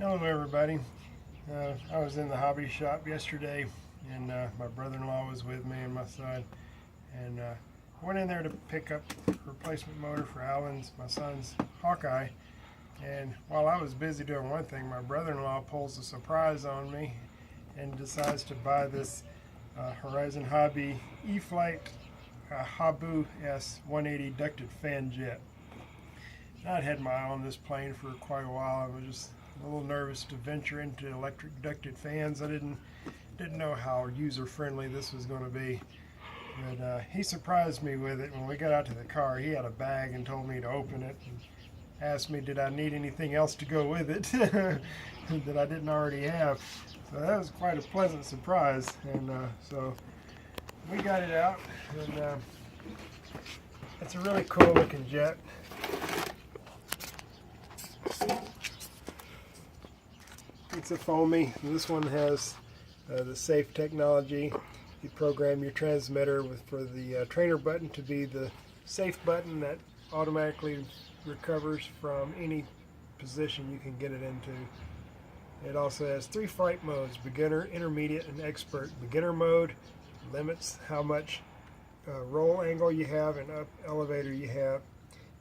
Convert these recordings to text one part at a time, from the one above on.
Hello everybody. I was in the hobby shop yesterday and my brother-in-law was with me and my son, and went in there to pick up a replacement motor for Alan's, my son's Hawkeye. And while I was busy doing one thing, my brother-in-law pulls a surprise on me and decides to buy this Horizon Hobby Eflite Habu S 180 ducted fan jet. I'd had my eye on this plane for quite a while. I was just a little nervous to venture into electric ducted fans. I didn't know how user-friendly this was going to be. But he surprised me with it. When we got out to the car, he had a bag and told me to open it and asked me did I need anything else to go with it that I didn't already have. So that was quite a pleasant surprise. And so we got it out, and it's a really cool looking jet. It's a foamy. This one has the safe technology. You program your transmitter for the trainer button to be the safe button that automatically recovers from any position you can get it into. It also has 3 flight modes: beginner, intermediate, and expert. Beginner mode limits how much roll angle you have and up elevator you have.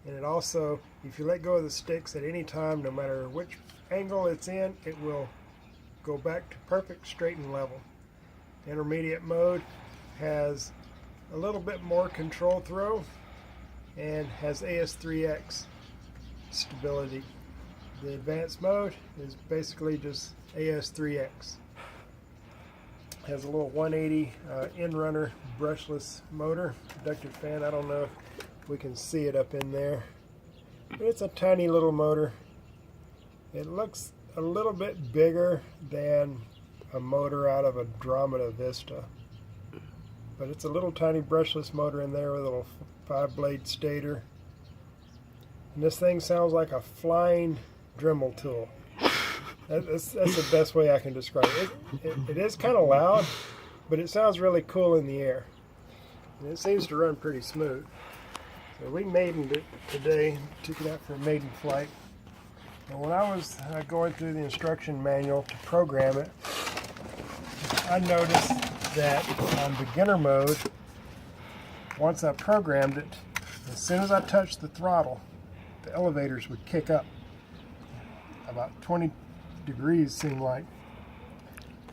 And it also, if you let go of the sticks at any time, no matter which angle it's in, it will go back to perfect straight and level. Intermediate mode has a little bit more control throw and has AS3X stability. The advanced mode is basically just AS3X. Has a little 180 in-runner brushless motor, ducted fan. I don't know if we can see it up in there, but it's a tiny little motor. It looks a little bit bigger than a motor out of a Andromeda Vista, but it's a little tiny brushless motor in there with a little 5-blade stator. And this thing sounds like a flying Dremel tool. That's the best way I can describe it. It is kind of loud, but it sounds really cool in the air. And it seems to run pretty smooth. So we maidened it today, took it out for a maiden flight. And when I was going through the instruction manual to program it, I noticed that on beginner mode, once I programmed it, as soon as I touched the throttle, the elevators would kick up. About 20 degrees seemed like.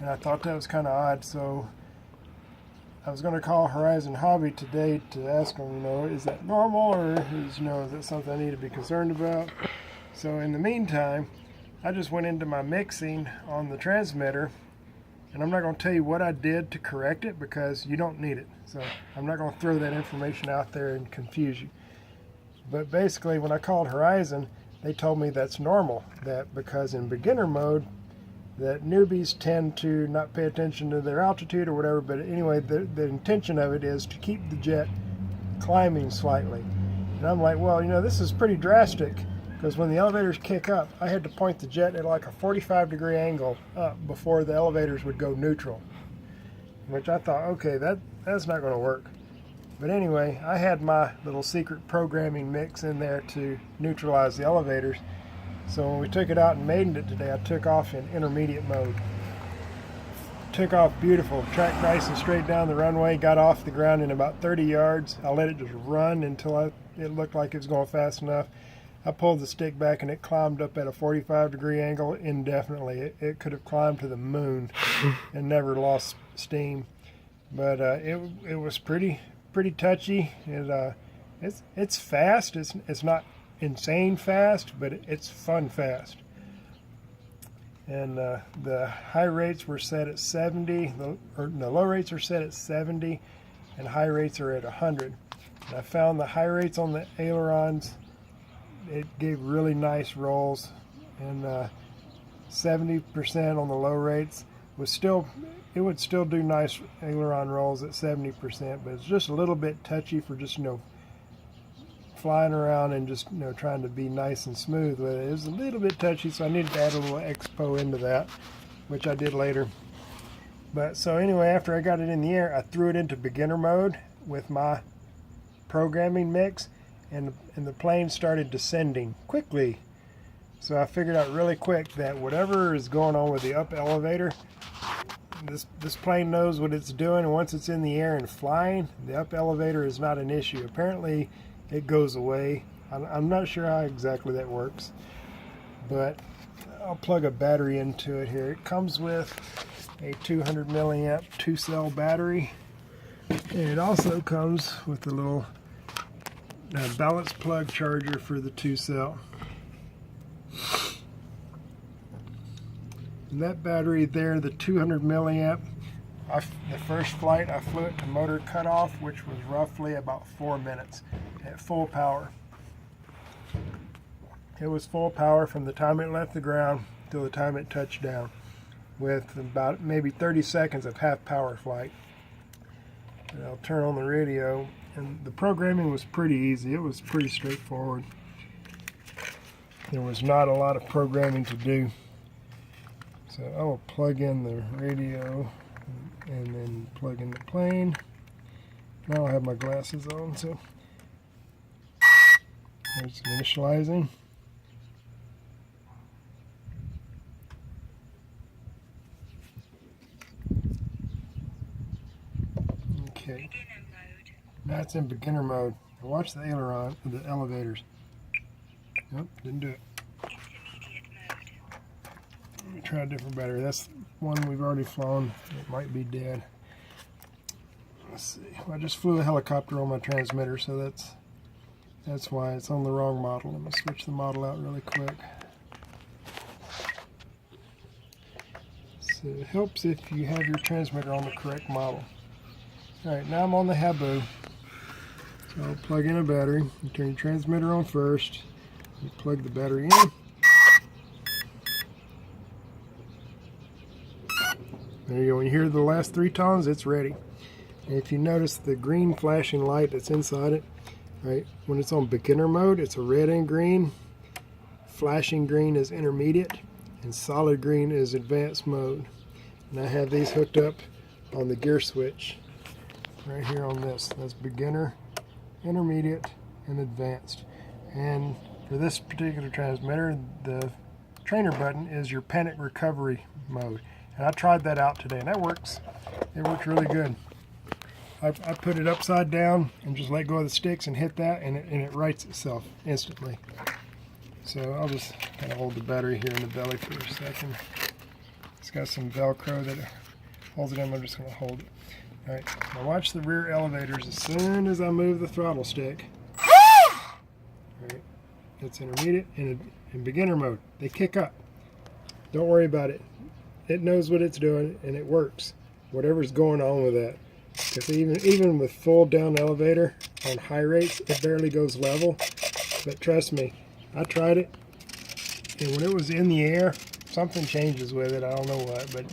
And I thought that was kind of odd, so I was going to call Horizon Hobby today to ask them, is that normal, or is that something I need to be concerned about? So in the meantime, I just went into my mixing on the transmitter, and I'm not going to tell you what I did to correct it because you don't need it. So I'm not going to throw that information out there and confuse you. But basically, when I called Horizon, they told me that's normal, that because in beginner mode, that newbies tend to not pay attention to their altitude or whatever, but anyway, the intention of it is to keep the jet climbing slightly. And I'm like, well, this is pretty drastic, because when the elevators kick up, I had to point the jet at like a 45-degree angle up before the elevators would go neutral, which I thought, okay, that's not going to work. But anyway, I had my little secret programming mix in there to neutralize the elevators. So when we took it out and maidened it today, I took off in intermediate mode. Took off beautiful, tracked nice and straight down the runway, got off the ground in about 30 yards. I let it just run until it looked like it was going fast enough. I pulled the stick back and it climbed up at a 45-degree angle indefinitely. It could have climbed to the moon and never lost steam. But it was pretty touchy. It's fast. It's not insane fast, but it's fun fast. And the high rates were set at 70, the low rates are set at 70, and high rates are at 100. And I found the high rates on the ailerons, it gave really nice rolls, and 70% on the low rates would still do nice aileron rolls at 70%, but it's just a little bit touchy for just flying around and just trying to be nice and smooth with it. It was a little bit touchy, so I needed to add a little expo into that, which I did later. But so anyway, after I got it in the air, I threw it into beginner mode with my programming mix, and the plane started descending quickly. So I figured out really quick that whatever is going on with the up elevator, this plane knows what it's doing, and once it's in the air and flying, the up elevator is not an issue. Apparently it goes away. I'm not sure how exactly that works, but I'll plug a battery into it here. It comes with a 200 milliamp 2-cell battery, and it also comes with a little balance plug charger for the 2-cell. And that battery there, the 200 milliamp, the first flight I flew it to motor cutoff, which was roughly about 4 minutes at full power. It was full power from the time it left the ground till the time it touched down, with about maybe 30 seconds of half power flight. And I'll turn on the radio, and the programming was pretty easy. It was pretty straightforward. There was not a lot of programming to do. So I will plug in the radio and then plug in the plane. Now I have my glasses on, so there's initializing. Okay, now it's in beginner mode. Watch the aileron, the elevators. Nope, didn't do it. Let me try a different battery. That's one we've already flown. It might be dead. Let's see. I just flew a helicopter on my transmitter, so that's why it's on the wrong model. Let me switch the model out really quick. So it helps if you have your transmitter on the correct model. Alright, now I'm on the Habu. So I'll plug in a battery. You turn your transmitter on first. You plug the battery in. There you go. When you hear the last 3 tones, it's ready. And if you notice the green flashing light that's inside it, right, when it's on beginner mode, it's a red and green. Flashing green is intermediate, and solid green is advanced mode. And I have these hooked up on the gear switch right here on this. That's beginner, intermediate, and advanced. And for this particular transmitter, the trainer button is your panic recovery mode. And I tried that out today, and that works. It works really good. I put it upside down and just let go of the sticks and hit that, and it rights itself instantly. So I'll just kind of hold the battery here in the belly for a second. It's got some Velcro that holds it in. I'm just going to hold it. All right, now watch the rear elevators. As soon as I move the throttle stick, all right, it's intermediate and in beginner mode. They kick up. Don't worry about it. It knows what it's doing, and it works. Whatever's going on with that. Because even with full down elevator on high rates, it barely goes level. But trust me, I tried it, and when it was in the air, something changes with it. I don't know what, but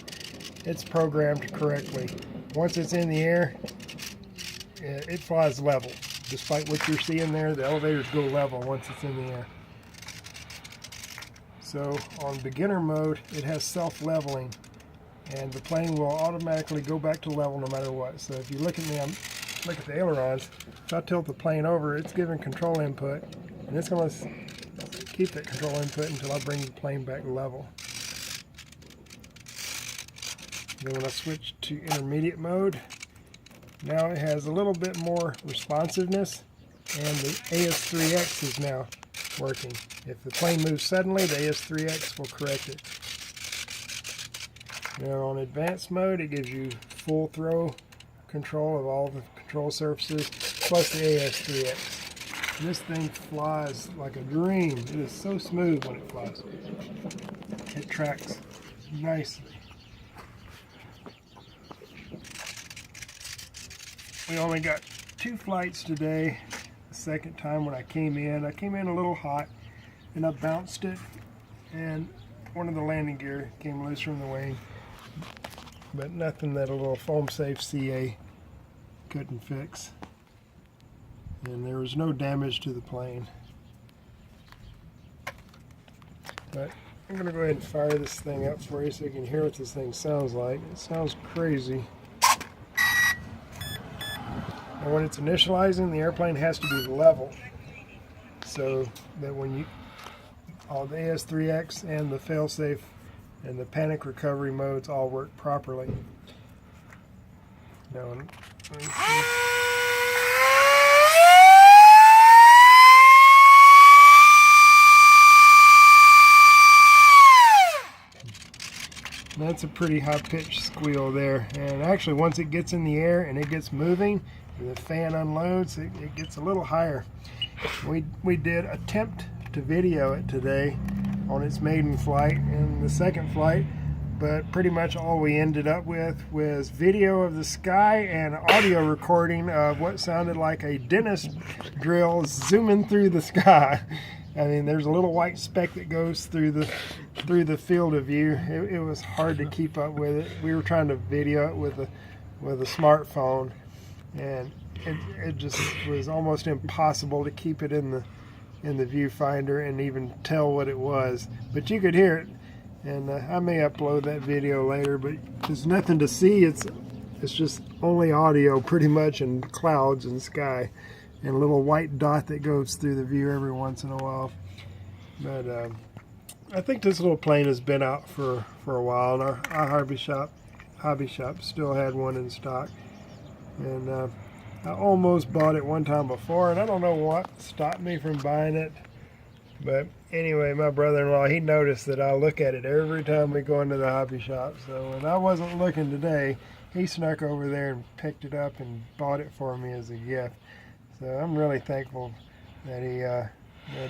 it's programmed correctly. Once it's in the air, it flies level. Despite what you're seeing there, the elevators go level once it's in the air. So on beginner mode, it has self-leveling, and the plane will automatically go back to level no matter what. So if you look at me, look at the ailerons. If I tilt the plane over, it's giving control input, and it's going to keep that control input until I bring the plane back level. Then when I switch to intermediate mode, now it has a little bit more responsiveness, and the AS3X is now working. If the plane moves suddenly, the AS3X will correct it. Now on advanced mode, it gives you full throw control of all the control surfaces, plus the AS3X. This thing flies like a dream. It is so smooth when it flies. It tracks nicely. We only got 2 flights today. The second time when I came in a little hot, and I bounced it, and one of the landing gear came loose from the wing, but nothing that a little foam safe CA couldn't fix. And there was no damage to the plane. But I'm going to go ahead and fire this thing up for you so you can hear what this thing sounds like. It sounds crazy. And when it's initializing, the airplane has to be level, so that when all the AS3X and the failsafe and the panic recovery modes all work properly. Now, that's a pretty high-pitched squeal there, and actually once it gets in the air and it gets moving and the fan unloads, it gets a little higher. We did attempt to video it today on its maiden flight and the second flight, but pretty much all we ended up with was video of the sky and audio recording of what sounded like a dentist drill zooming through the sky. I mean, there's a little white speck that goes through the field of view. It was hard to keep up with it. We were trying to video it with a smartphone, and it just was almost impossible to keep it in the viewfinder and even tell what it was. But you could hear it, and I may upload that video later. But there's nothing to see. It's just only audio, pretty much, and clouds and sky, and a little white dot that goes through the view every once in a while. But I think this little plane has been out for a while, and our hobby shop still had one in stock, and I almost bought it one time before, and I don't know what stopped me from buying it. But anyway, my brother-in-law, he noticed that I look at it every time we go into the hobby shop. So when I wasn't looking today, he snuck over there and picked it up and bought it for me as a gift. So I'm really thankful that he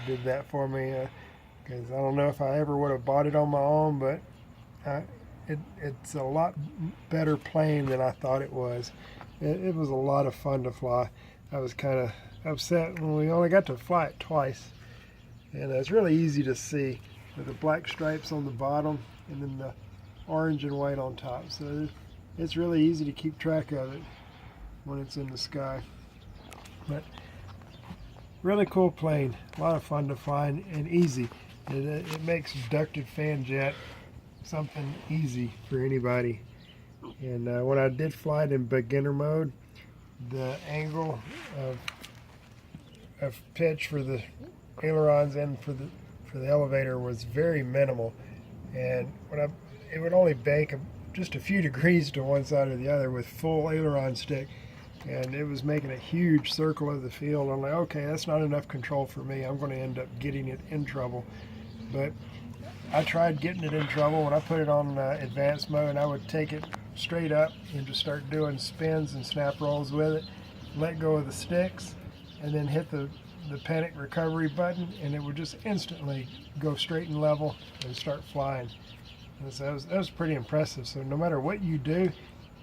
did that for me, because I don't know if I ever would have bought it on my own, but it's a lot better plane than I thought it was. It was a lot of fun to fly. I was kind of upset when we only got to fly it twice. And it's really easy to see with the black stripes on the bottom and then the orange and white on top. So it's really easy to keep track of it when it's in the sky. But really cool plane. A lot of fun to fly and easy. It makes ducted fan jet something easy for anybody. And when I did fly it in beginner mode, the angle of pitch for the ailerons and for the elevator was very minimal, and it would only bank just a few degrees to one side or the other with full aileron stick, and it was making a huge circle of the field. I'm like, okay, that's not enough control for me. I'm going to end up getting it in trouble. But I tried getting it in trouble when I put it on advanced mode, and I would take it straight up and just start doing spins and snap rolls with it, let go of the sticks, and then hit the panic recovery button, and it would just instantly go straight and level and start flying. And so that was pretty impressive. So no matter what you do,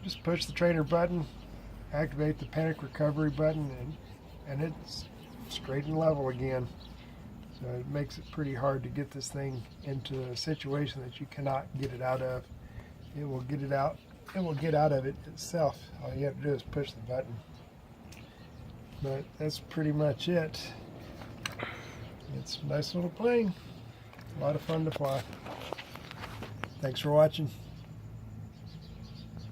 just push the trainer button, activate the panic recovery button, and it's straight and level again. So it makes it pretty hard to get this thing into a situation that you cannot get it out of. It will get it out. It will get out of it itself. All you have to do is push the button. But that's pretty much it. It's a nice little plane. A lot of fun to fly. Thanks for watching.